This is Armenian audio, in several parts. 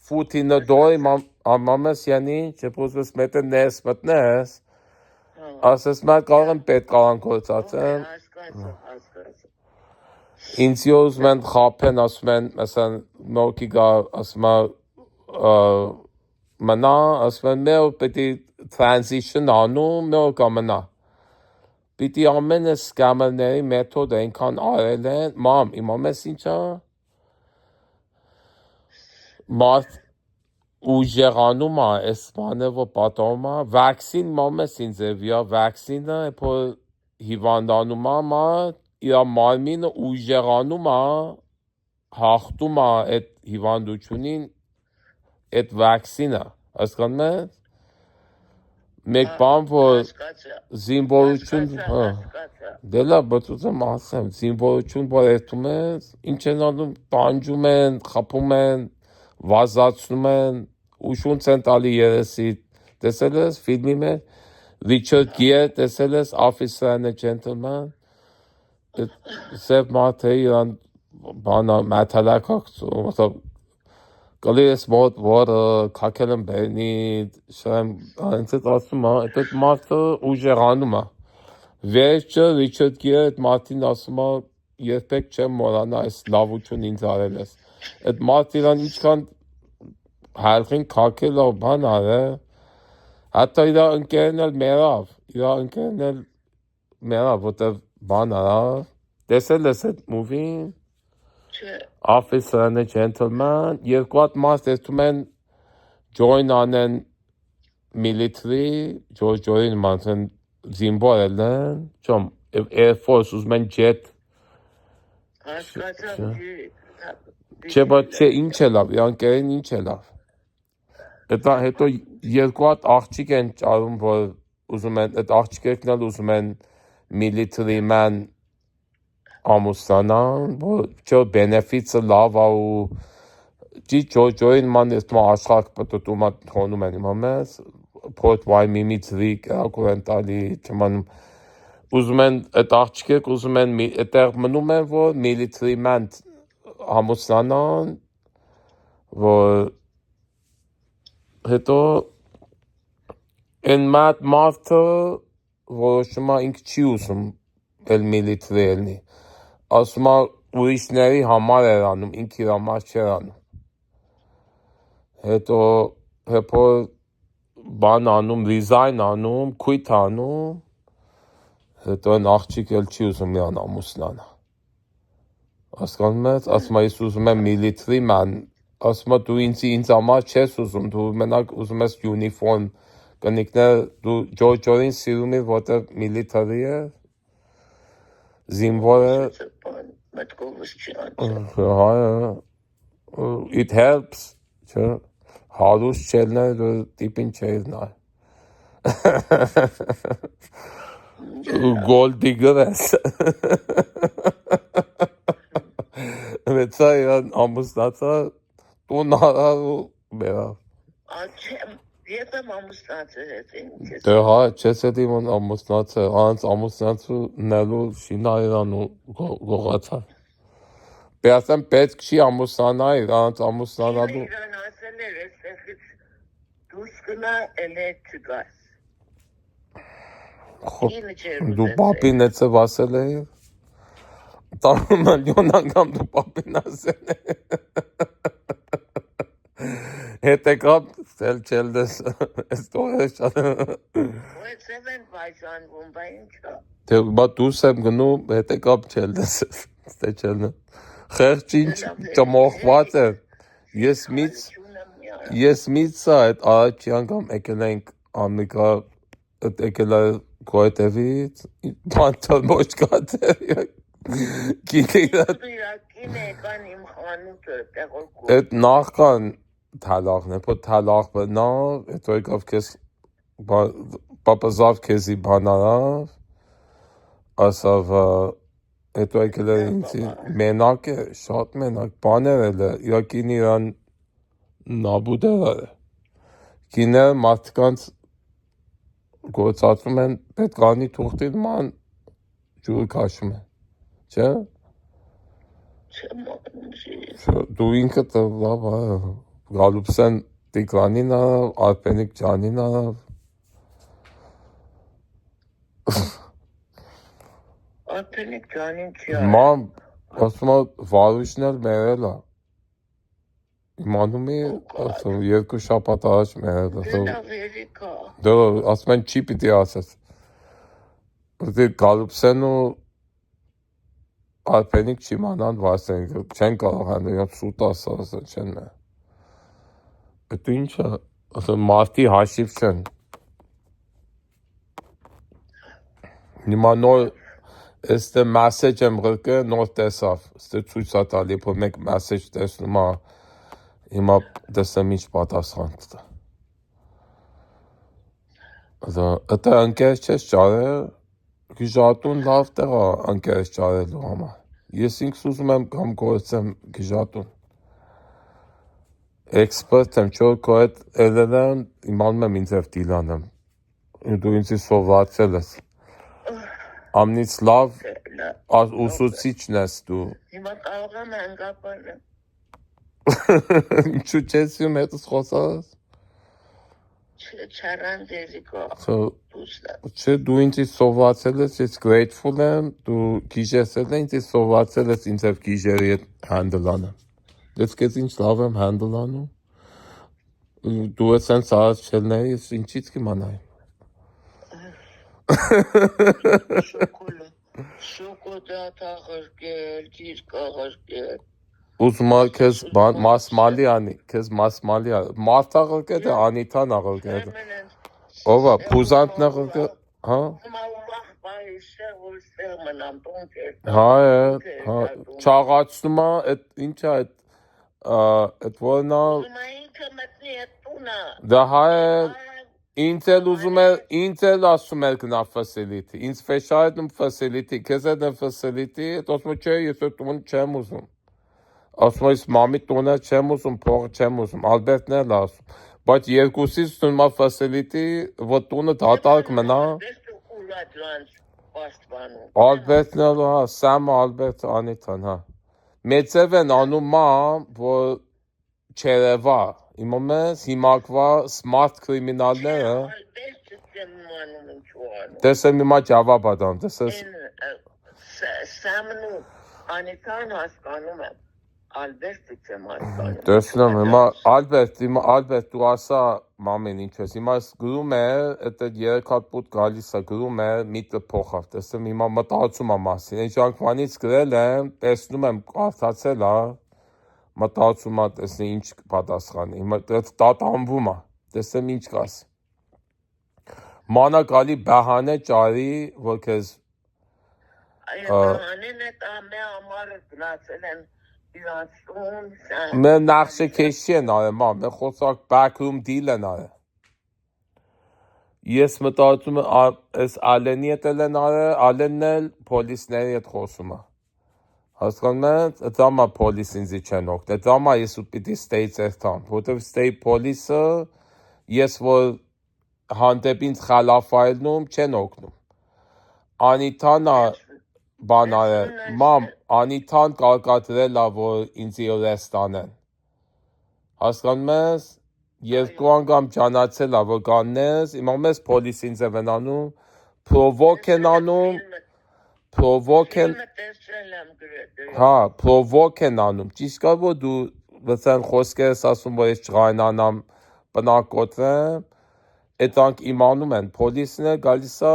foot in the door ամամես յանի չփոստես մետը նես մտնես ասես մա կարող եմ պետ կալանքոցացեմ ինձ յոզ մեն խափեն ասում են məsələn մոքի գա ասում մնա ասում են մեր պետք է transition անում մեր կամնա պիտի ամենը սկամերների մեթոդը այնքան արել են մամ իմամես ինչա մարդ ուժեղանում է այս բանը որ պատահում է վակցին մամես ինձ վիա վակցինը որ հիվանդանում է մարդ իր մարմինը ուժեղանում է հաղթում է այդ հիվանդությունին այդ վակցինը հասկանում ես մեկ բան որ զինվորություն դելա բացուցեմ ասեմ զինվորություն որ երթում ես ինչ են անում տանջում են խփում են վազացնում են ուշունց են տալի երեսի տեսել ես ֆիլմի մեջ Richard Gere տեսել ես Officer and a Gentleman սև մարդը իրան բանա մաթալակակցում Կալիս մոտ որ քակել եմ բերնի շեմ այնցետ ասում է այդ մարդը ուժեղանում է վերջը Richard Gere այդ մարդին ասում է երբեք չեմ մոռանա այս լավություն ինձ արել ես այդ մարդը իրան ինչքան հալխին քակել ու բան արել հատա իր ընկերն էլ մեռավ որտեղ բան արավ տեսել ես այդ մուվին Officer and a Gentleman երկու հատ մաս տեսնում են join անեն military join մանցեն զինվորել են չոմ Air Force ուզում են jet չէ բայց չէ ինչ է լավ յանկերին ինչ է լավ հետո երկու հատ աղջիկ են ճարում որ ուզում են այդ աղջիկներն էլ ուզում են military man ամուսնանան որ չէ benefits-ը լավ է ու join ման ես մա աշխարհ պատտում թոնում են իմամես Port Waimimi-ից կակուրենտալի չմանում ուզում են այդ աղջիկեք ուզում են այդտեղ մնում են որ military man ամուսնանան որ հետո այն մարդը որոշում է ինքը չի ուզում էլ military ելնի ասում է ուրիշների համար էր անում ինքը իր համար չէր անում հետո հետո բան անում resign անում quit անում հետո այն աղջիկը չի ուզում իրան ամուսնանա հասկանում ես ասում է ես ուզում եմ military man ասում է դու ինձ համար չես ուզում դու մենակ ուզում ես uniform կնիկներ դու Ջոջորին սիրում ես որտեղ military է զինվորը it helps չէ հարուստ չելներ տիպին չէր նայ gold digger ես Վեցա իրան ամուսնացա տուն արավ ու բերավ Երբ եմ ամուսնացել ես ինքս դե հա չես էդի ման ամուսնացել անց ամուսնացու նելու շինա իրան ու գողացա Պերասեմ պետք չի ամուսնանայր անց ամուսնանալու Իրան ասել էր այստեղից դուրս գնա էլե չգաս դու պապին էցև ասել էի Տարում միլիոն անգամ դու պապին ասել է հետեկապ սել չելդես ես տողեր շատ Ոյցև են պայշանվում, բա ինչա Թե բա դուրս եմ գնում հետեկապ չելդես ստե չելնը խեղճ ինչ ճմողված է ես միցա այդ առաջի անգամ եկել ենք ամիկա եկել է գոյտևից բանտալ ոչ կատեր Այդ նախքան թալախն է, պոտ թալախ բնավ, հետո եկավ կեզ պապազավ կեզի բանարավ, ասավ, հետո եկել է ինձի մենակ է, շատ մենակ, բաներ էլ է, իրակին իրան նաբուդեր է, կիներ մարդկանց գործածում են, պետքանի թուղթին ման ջուրը կաշում են, չէ? Դու ինքդ լավ Գալուպսեն Տիգրանին արավ, Արպենիկ ջանին արավ։ Արպենիկ ջանին չի Ման ասում է Վարուշն էլ մերել է։ Իմանում է, ասում երկու շաբաթ առաջ մերել է։ Դե վերիկա։ Դե ասում են չի պիտի ասես։ Դե Գալուպսեն ու Արպենիկ չիմանան վասեն չեն կարող հանդը իրոք սուտ ասա չեն մե։ Էդու ինչ է, ասում մարդի հաշիվ չեն։ Հիմա նոր Este mesaj եմ ղրկը նոր տեսավ, ստե ցույց է տալի, որ մեկ mesaj տեսնում է, հիմա տեսեմ ինչ պատասխան տա։ Դա ընկեր չես ճարել, գիժատուն լավ տեղ է ընկերս ճարելու համար։ Ես ինքս ուզում եմ կամ գործեմ գիժատուն։ Էքսպերտ եմ, չոր քո հետ ելել եմ, իմանում եմ ինձ և դիլան եմ։ Դու ինձի սովացել ես։ Ամնից լավ ուսուցիչն ես դու։ Հիմա կարող եմ հանգապանը։ Ինչու չես յում հետս խոսած։ Չարան դերիկա։ Չէ, դու ինձի սովացել ես, ես grateful եմ, դու գիժեսել է ինձի սովացել ես ինձ և գիժերի հետ handle անեմ։ Ես կեզ ինչ լավ եմ handle անում։ Դու ես են սարած չելների, ես ինչից կիմանայım։ Շոկոդատա ղրկել, ջիրկա ղրկել։ Ուզում է քեզ մասմալի անի, քեզ մասմալի անի։ Մարդա ղրկել է, Անիթան ա ղրկել։ Ով է, փուզանտն ա ղրկել, հա։ Հա է, չաղացնում է, ինչ է, էդ որն է։ Դա հա է, ինձ էլ ասում էր գնա facility, ինձ ֆեշարետնում facility, քեզ հետ է facility, էդ ասում է չէ, ես էդ տուն չեմ ուզում։ Ասում ես մամի տունը չեմ ուզում, փողը չեմ ուզում, Ալբերտն էլ ասում, բայց երկուսից տուն մա facility, որ տունը դատարկ մնա։ Ալբերտն էլ, հա, Սամը, Ալբերտը, Անիթան, հա։ Մեծև են անում մա, որ չերևա, իմում ես, հիմակվա smart կրիմինալները։ Տեսեմ իմա ճավապ ադամ, տեսես։ Սամն ու Անիթան հասկանում եմ, Ալբերտը չեմ հասկանում։ Տեսնեմ, հիմա Ալբերտ, դու ասա մամեն ինչ ես, հիմա գրում է, էդ երեկ հատ պուտ գալիս է, գրում է, միտը փոխավ, տեսեմ հիմա մտածում է մասին, այն ժամանից գրել եմ, տեսնում եմ, կարդացել է, մտածում է, տեսնի ինչ պատասխանի, հիմա տատանվում է, տեսեմ ինչ կաս։ Մանակալի բահանե ճարի, որ քեզ Բահանեն էտ ամե ամարը գնացել են իրանցուն մեր նախշը քեշի են արել, մամ, մեր խոսակ backroom deal են արել։ Ես մտածում եմ, այս Ալենի հետ են արել, Ալենն էլ պոլիսների հետ խոսում է։ Հասկանում ես, դա մա պոլիս ինձի չեն օգնել, դա մա ես ու պիտի stay ծերտամ, որտև stay պոլիսը, ես որ հանդեպ ինձ խալաֆայլնում չեն օգնում։ Անիթան բան արել, մամ, Անիթան կարկադրել է, որ ինձի ըրեստ անեն։ Հասկանում ես, երկու անգամ ճանաչել է, որ կաննես, իմամ ես պոլիս ինձ են անում, պրովոք են անում, պրովոք են անում, ճիշտ կա, որ դու վծեն խոսքեր ես ասում, որ ես չղայնանամ պնակոտրեմ, էտանք իմանում են, պոլիսն է գալիս է,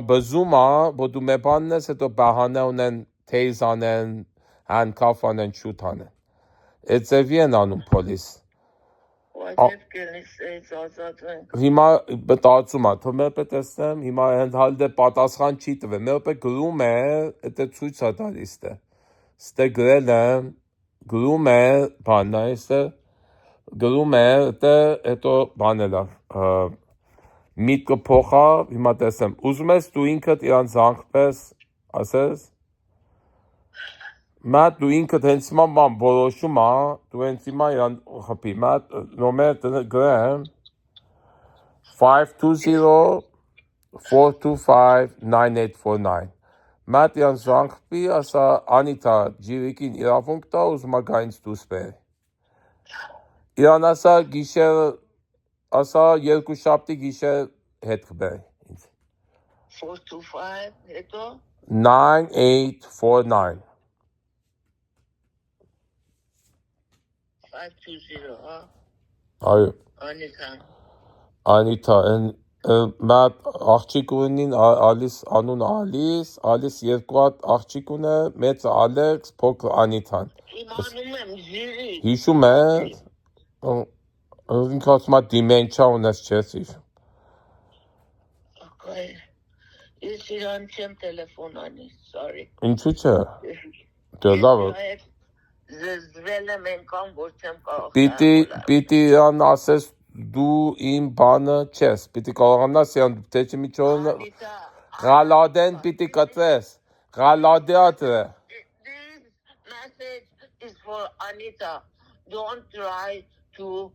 բզում է, որ դու մեբանն ես, հետո բահանե ունեն, թեյզ անեն, հանդքաֆ անեն, շուտ անեն, էտ ձևի են անում պոլիս։ Հիմա բտացում է, թո մեր պետ էստեմ, հիմա հանդհալդ է պատասխան չի տվե, մեր պետ գրում է, էտ է ցույց է տալիս է, ստե գրել եմ, գրում է, բան նա էստե, գրում է, հետո բան էլ է, միտքը փոխա, հիմա տեսեմ, ուզում ես դու ինքդ իրան զանգպես, ասես, մատ դու ինքդ հենց հիմա ման որոշում է, դու հենց հիմա իրան խպի, մատ նոմեր գրեմ, 520-425-9849, մատ իրան զանգպի, ասա, Անիթա, ջիրիկին իրավունք տա, ուզում է գա ինձ դուս բերի։ Իրան ասա գիշեր ասա երկու շաբթի գիշեր հետ կբերի ինձ 4 to 5 հետո 9849 520 հա այո Անիթա Մատ աղջիկ ունին Ալիս անուն Ալիս երկու հատ աղջիկ ունե մեծը Ալեքս փոքր Անիթան իմանում եմ զիրի հիշում ես ինքը ասում է դիմենցիա ունես չես հիշում Okay. Ես իրան չեմ տելեֆոն անի, sorry. Ինչու՞ չէ դե լավ Ես զզվել եմ ենքան, որ չեմ կարող Պիտի իրան ասես դու իմ բանը չես Պիտի կարողանաս իրան թե չմիջորը Ղալադեն պիտի կծես Ղալադեատը This message is for Anita. Don't try to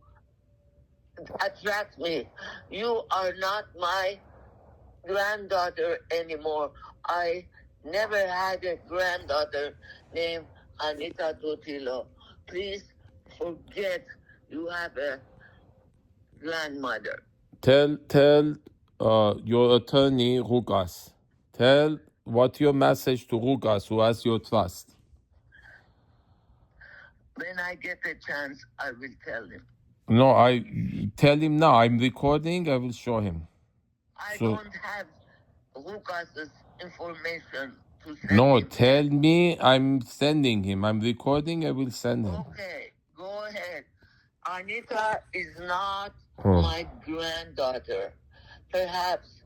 attract me. You are not my granddaughter anymore. I never had a granddaughter named Anita Totilo. Please forget you have a grandmother. Tell your attorney Rugas Tell what your message to Rugas who has your trust When I get a chance, I will tell him. No, I tell him now. I'm recording. I will show him. I don't have Lucas's information to send No, him. tell me I'm sending him. I'm recording. I will send him. Okay, go ahead. Anita is not my granddaughter. Perhaps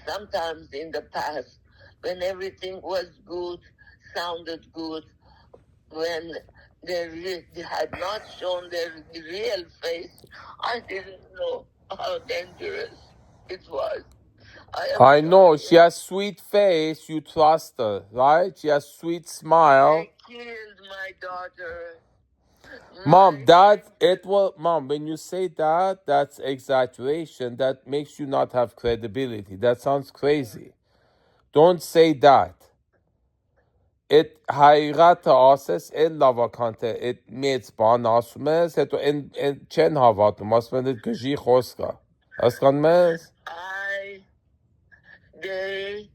sometimes in the past, when everything was good, sounded good, when they had not shown their real face, I didn't know how dangerous it was. I know she has sweet face. You trust her, right? She has sweet smile. They killed my daughter. Mom, when you say that, that's exaggeration. That makes you not have credibility. That sounds crazy. Don't say that. Հայրատը ասես էլ լավական թե այդ մեծ բան ասում ես հետո են չեն հավատում ասում են այդ գժի խոսք է հասկանում ես They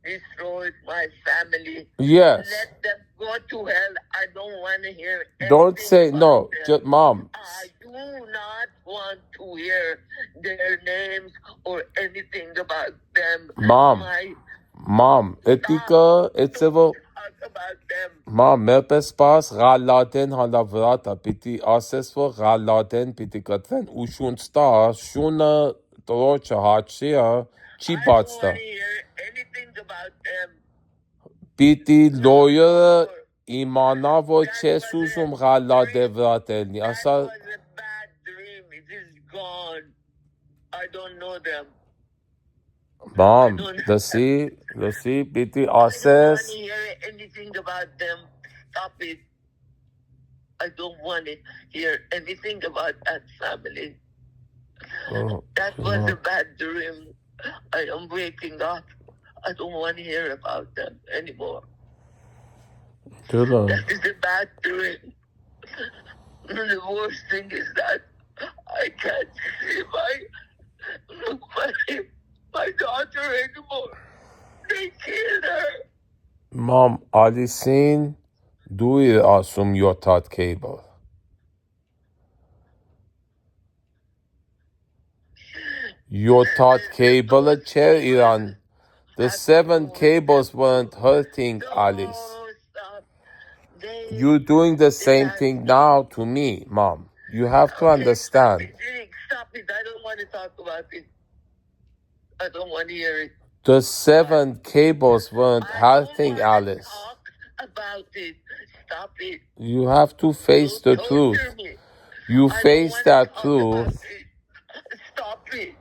destroyed my family. Yes. Let them go to hell. I don't want to hear anything. Don't say no, Mom. I do not want to hear their names or anything about them. Mom, etika, it's ever. Մամ, մեպես պաս Ղալադեն հալավրատա, պիտի ասես, որ Ղալադեն պիտի կտվեն ու շունց տա, շունը տրոչը հաչի, չի բաց տա։ Պիտի լոյերը իմանա, որ չես ուզում Ղալադե վրատելնի, ասա… That was a bad dream, it is gone. I don't know them. Mom, լսի, պիտի ասես… I don't want to hear anything about them. Stop it. I don't want to hear anything about that family. That was a bad dream. I am waking up. I don't want to hear about them anymore. That is a bad dream. The worst thing is that I can't see my daughter anymore. They killed her. Mom, Alisին դու իր ասում 7 հատ cable. Yotat cable չէ իրան. The 7 cables weren't hurting Alice. You're doing the same thing now to me, Mom. You have to understand. Stop it. I don't want to talk about it. I don't want to hear it. The 7 cables weren't hurting Alice. Talk about it. Stop it. You have to face the truth. You face that truth. Stop it.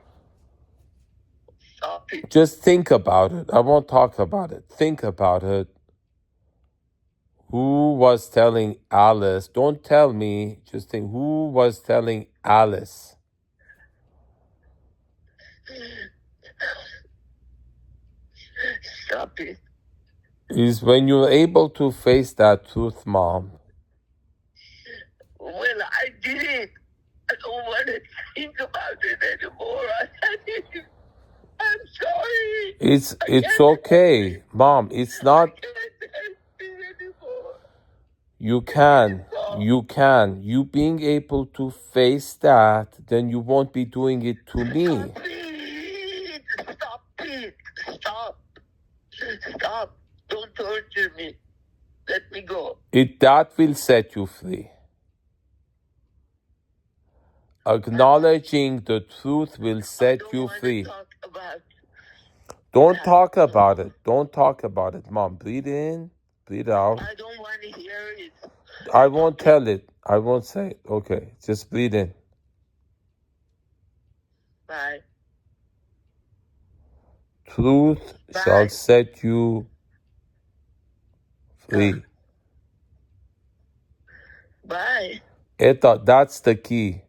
Stop it. Just think about it. I won't talk about it. Think about it. Who was telling Alice? Don't tell me. Just think. Who was telling Alice? Stop it. Is when you're able to face that truth, Mom. Well, I did it. I don't want to think about it anymore. I'm sorry. It's okay, Mom. It's not. I can't help it anymore. You can. You being able to face that, then you won't be doing it to me. Stop it. Stop it. Stop. Stop. Don't torture me. Let me go. That will set you free. Acknowledging the truth will set you free. Don't talk about it. Don't talk about it, Mom. Breathe in, breathe out. I don't want to hear it. I won't tell it. I won't say it. Okay, just breathe in. Bye. Truth shall set you free. Bye. That's the key,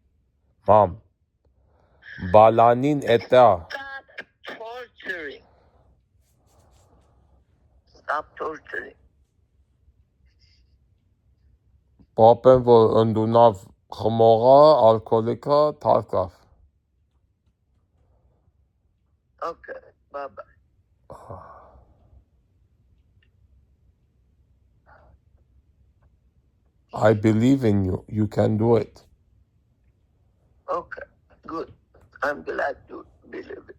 Mom. Balanin eta. Stop torturing. Stop torturing. Papen որ ընդունավ խմողա, ալկոլիկա, թարկավ. Okay, bye-bye. I believe in you. You can do it. Okay, good. I'm glad you believe it.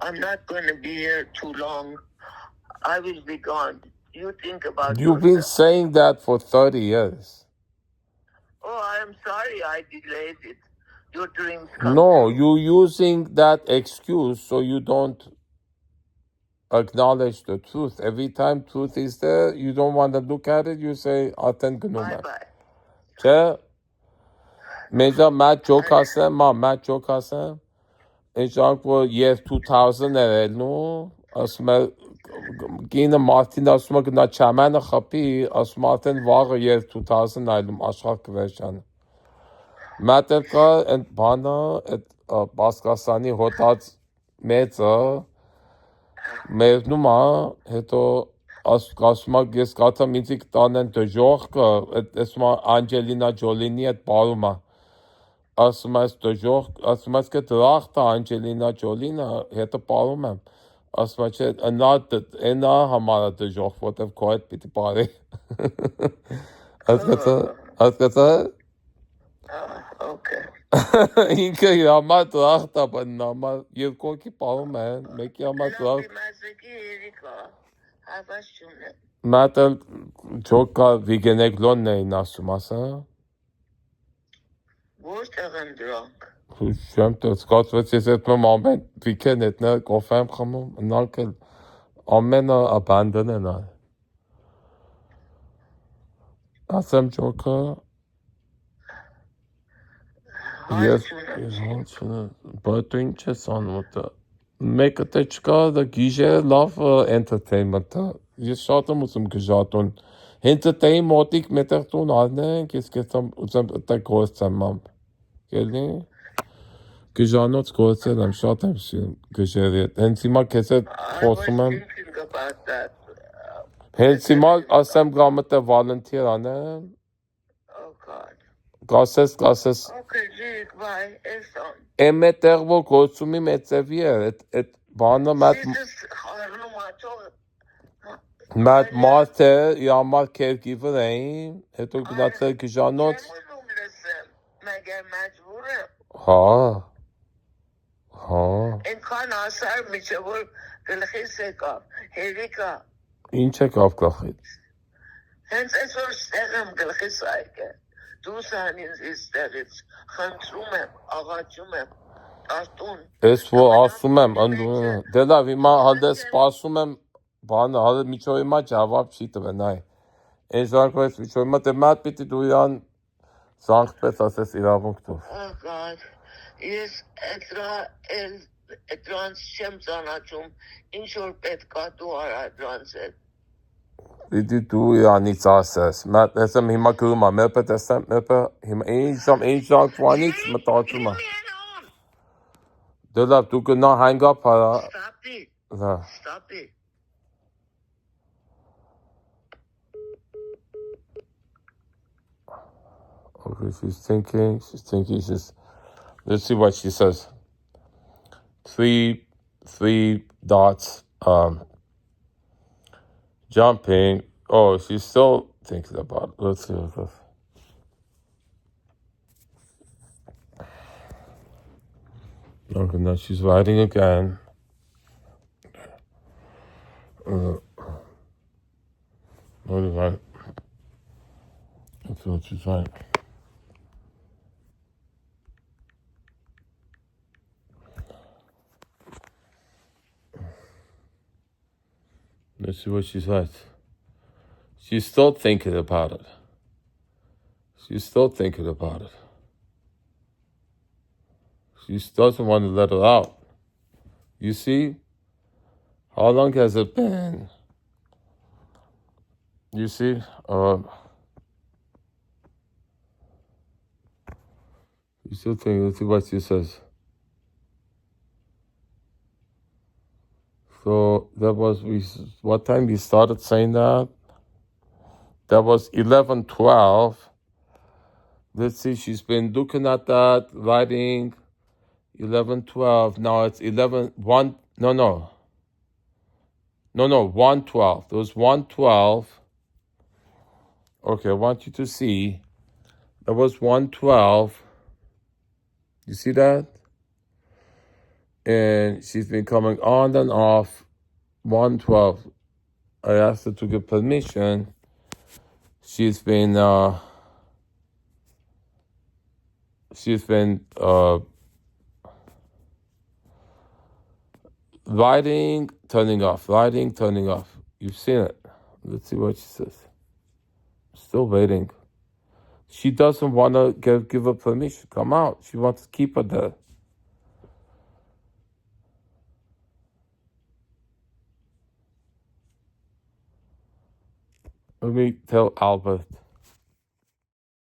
I'm not going to be here too long. I will be gone. You think about You've been yourself. saying that for 30 years. Oh, I'm sorry I delayed it. Your dreams come No, true. you're using that excuse so you don't acknowledge the truth. Every time truth is there, you don't want to look at it, you say, Aten gնում եմ. Bye-bye. Չէ, մեջա մատ ջոկ ասեմ, մատ ջոկ ասեմ, այն ժամանակ, որ երբ 2000 էր ելնու, ասում է, կինը մարդին ասում է գնա չամանը խփի, ասում է արդեն վաղը երբ 2000 այլում աշխարհ կվերջանը։ Մատ էլ կա այն բանը, այդ Պասկասանի հոտած մեծը, մերնում է, հետո ասում է ես կաթեմ ինձի կտանեն դժողքը, ասում է Անջելինա Ջոլինի այդ բարում է, ասում է դժող, ասում է că դրախտ է Անջելինա Ջոլինը, հետո բարում եմ, ասում է չէ, այնա համար է դժող, որտև քո հետ պիտի բարի։ Հասկացա։ Okay. Ինքը իր համար դրախտ է, բայց համար երկոքի բարում է, մեկի համար դրախտ։ Մազիկի երիկա, հավաս չունեմ։ Մատ էլ ջոկա վիգենեգլոնն էին ասում, ասա։ Որտեղ են դրանք։ Չեմ տեսկացվեց, ես այդ մեմ ամեն վիքեն էտնա կոֆե եմ խմում, նրանք էլ ամենը abandon են այ։ Ասեմ ջոկա։ Ես բայց դու ինչ ես անում դա։ Մեկը թե չկա, դա գիժերը լավ entertainment է։ Ես շատ եմ ուզում գժատուն։ Հենց այդի մոտիկ մետեղ տուն արնենք, ես կեցամ ուզեմ այդտեղ գործեմ մամ։ Գելի։ Գժանոց գործել եմ, շատ եմ սիրում գժերի հետ։ Հենց հիմա քեզ հետ խոսում եմ։ Հենց հիմա ասեմ գամ այդտեղ volunteer անեմ։ Կասես։ Okay, Jake, bye. It's on. Էմետեղ որ գործում եմ էծևի է, այդ բանը մատ մարդ է, համար caregiver էին, հետո գնացել գժանոց։ Հա։ Ինքան ասար միջը որ գլխիս եկավ, հերիկա։ Ինչ եկավ գլխից։ Հենց այսօր ստեղ եմ գլխիս այգը։ Դուս անինձ իստեղից, խնդրում եմ, աղաչում եմ, արտուն։ Ես որ ասում եմ, դե լավ, հիմա հանդե սպասում եմ, բանը, հալը միջով հիմա ճավապ չի տվեն, այ։ Այն ժամանակ ես միջով հիմա դե մատ պիտի դու իրան զանգպես ասես իրավունք տուր։ Oh God, ես դրանց չեմ ծանաչում, ինչ որ պետք է դու արա դրանց հետ։ Պիտի դու իրանից ասես, ես եմ հիմա գրում եմ, մեպը տեսեմ, մեպը հիմա այն ժամանից մտածում եմ։ Դե լավ, դու գնա հանգա փարա։ Stop it. Հա։ Stop it. Okay, she's thinking. Let's see what she says. Three dots. Jumping. Oh, she's still thinking about it. Let's see what this. Okay, now she's writing again. What is that? Let's see what she's writing. Let's see what she says. She's still thinking about it. She's still thinking about it. She doesn't want to let it out. You see? How long has it been? You see? You still thinking. Let's see what she says. So that was what time we started saying that? That was 11:12. Let's see, she's been looking at that, writing 11:12. Now it's 11:1. No, 1:12. There was 1:12. Okay, I want you to see. That was 1:12. You see that? And she's been coming on and off 1:12. I asked her to give permission. She's been writing, turning off, writing, turning off. You've seen it. Let's see what she says. Still waiting. She doesn't want to give her permission. Come out. She wants to keep her there. Let me tell Albert.